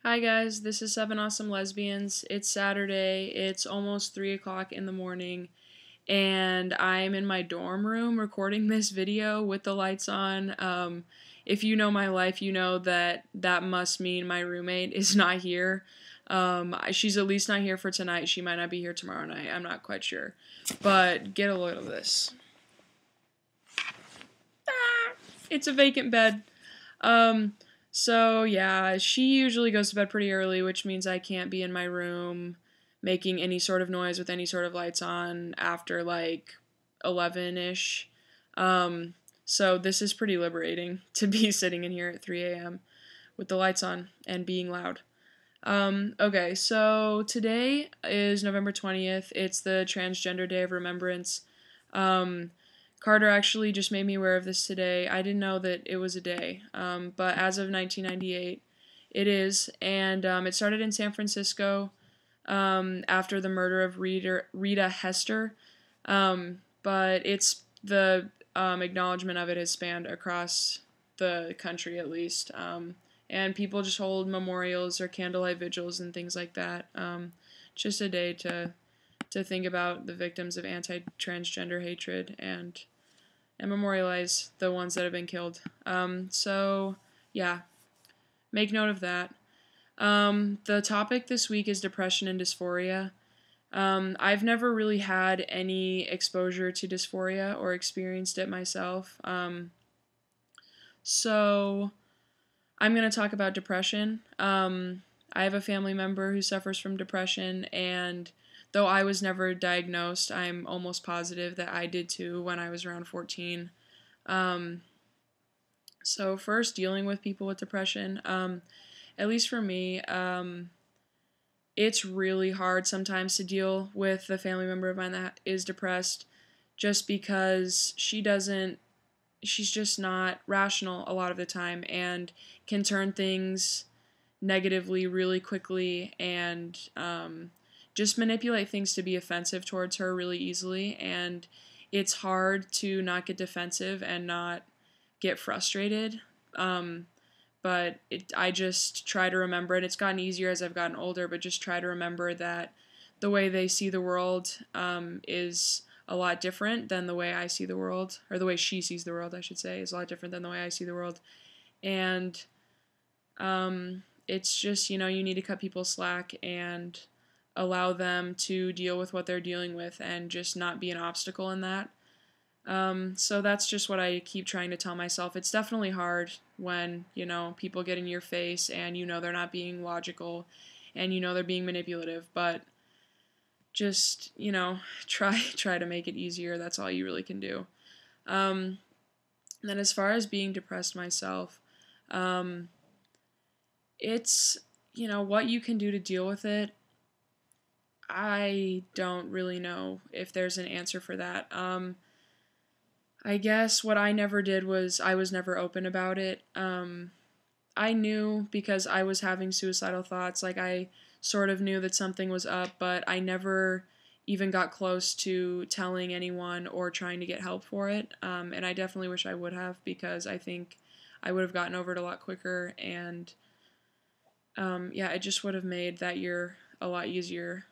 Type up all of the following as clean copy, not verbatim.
Hi guys, this is Seven Awesome Lesbians. It's Saturday, it's almost 3 o'clock in the morning, and I'm in my dorm room recording this video with the lights on. If you know my life, you know that that must mean my roommate is not here. She's at least not here for tonight. She might not be here tomorrow night. I'm not quite sure. But get a load of this. It's a vacant bed. So yeah, she usually goes to bed pretty early, which means I can't be in my room making any sort of noise with any sort of lights on after like 11-ish. So this is pretty liberating to be sitting in here at 3 a.m. with the lights on and being loud. Okay, so today is November 20th. It's the Transgender Day of Remembrance. Um, Carter actually just made me aware of this today. I didn't know that it was a day, but as of 1998, it is. And it started in San Francisco after the murder of Rita Hester. But it's the acknowledgement of it has spanned across the country at least. And people just hold memorials or candlelight vigils and things like that. Just a day to think about the victims of anti-transgender hatred and memorialize the ones that have been killed. So yeah, make note of that. The topic this week is depression and dysphoria. I've never really had any exposure to dysphoria or experienced it myself. So I'm going to talk about depression. I have a family member who suffers from depression, and though I was never diagnosed, I'm almost positive that I did too when I was around 14. Um, so first, dealing with people with depression, at least for me, it's really hard sometimes to deal with a family member of mine that is depressed just because she's just not rational a lot of the time and can turn things negatively really quickly and just manipulate things to be offensive towards her really easily. And it's hard to not get defensive and not get frustrated. But I just try to remember, and it's gotten easier as I've gotten older, but just try to remember that the way they see the world is a lot different than the way I see the world, or the way she sees the world, I should say, is a lot different than the way I see the world. And it's just, you need to cut people slack and allow them to deal with what they're dealing with and just not be an obstacle in that. So that's just what I keep trying to tell myself. It's definitely hard when, people get in your face and they're not being logical and they're being manipulative, but just, try to make it easier. That's all you really can do. Then as far as being depressed myself, it's, what you can do to deal with it. I don't really know if there's an answer for that. I guess what I never did was I was never open about it. I knew because I was having suicidal thoughts, like I sort of knew that something was up, but I never even got close to telling anyone or trying to get help for it. And I definitely wish I would have because I think I would have gotten over it a lot quicker and yeah, it just would have made that year a lot easier.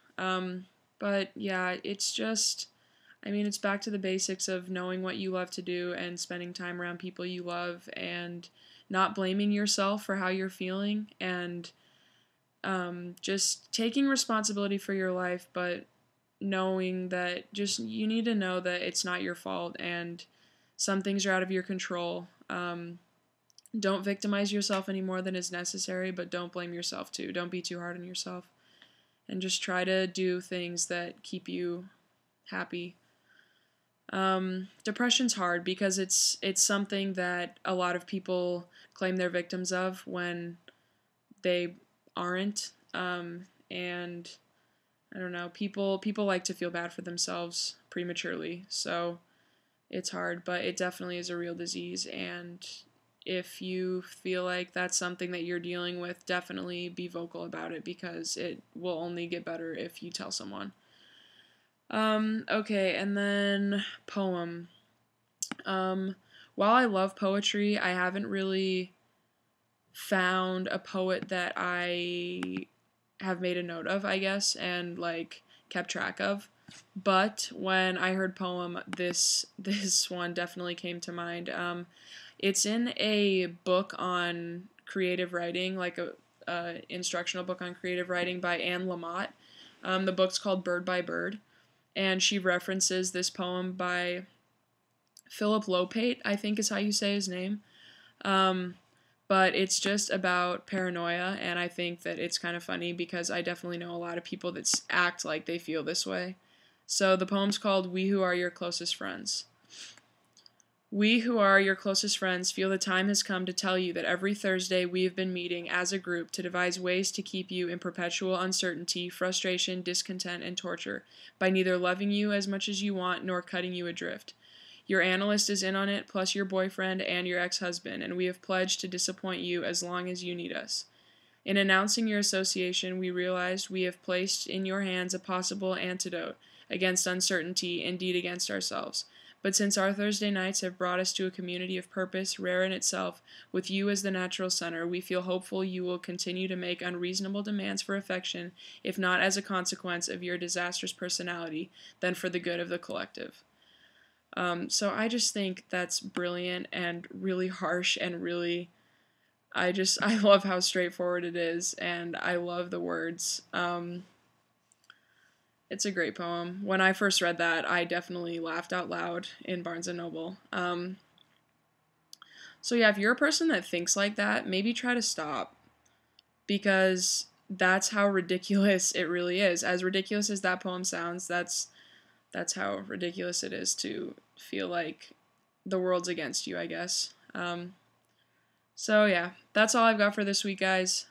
But yeah, it's just, it's back to the basics of knowing what you love to do and spending time around people you love and not blaming yourself for how you're feeling and just taking responsibility for your life, but knowing that just you need to know that it's not your fault and some things are out of your control. Don't victimize yourself any more than is necessary, but don't blame yourself too. Don't be too hard on yourself. And just try to do things that keep you happy. Depression's hard because it's something that a lot of people claim they're victims of when they aren't. And I don't know, people like to feel bad for themselves prematurely, so it's hard, but it definitely is a real disease. And if you feel like that's something that you're dealing with, definitely be vocal about it because it will only get better if you tell someone. Okay, and then poem. While I love poetry, I haven't really found a poet that I have made a note of, I guess, and like kept track of. But when I heard poem, this one definitely came to mind. It's in a book on creative writing, like a instructional book on creative writing by Anne Lamott. The book's called Bird by Bird, and she references this poem by Philip Lopate, I think is how you say his name. Um, but it's just about paranoia, and I think that it's kind of funny because I definitely know a lot of people that act like they feel this way. So the poem's called We Who Are Your Closest Friends. We who are your closest friends feel the time has come to tell you that every Thursday we have been meeting as a group to devise ways to keep you in perpetual uncertainty, frustration, discontent, and torture by neither loving you as much as you want nor cutting you adrift. Your analyst is in on it, plus your boyfriend and your ex-husband, and we have pledged to disappoint you as long as you need us. In announcing your association, we realized we have placed in your hands a possible antidote against uncertainty, indeed against ourselves. But since our Thursday nights have brought us to a community of purpose rare in itself, with you as the natural center, we feel hopeful you will continue to make unreasonable demands for affection, if not as a consequence of your disastrous personality, then for the good of the collective. So I just think that's brilliant and really harsh and really, I love how straightforward it is, and I love the words. It's a great poem. When I first read that, I definitely laughed out loud in Barnes & Noble. So yeah, if you're a person that thinks like that, maybe try to stop. Because that's how ridiculous it really is. As ridiculous as that poem sounds, that's how ridiculous it is to feel like the world's against you, I guess. So yeah, that's all I've got for this week, guys.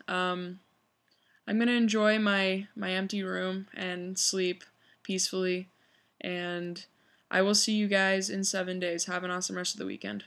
I'm gonna enjoy my empty room and sleep peacefully, and I will see you guys in 7 days. Have an awesome rest of the weekend.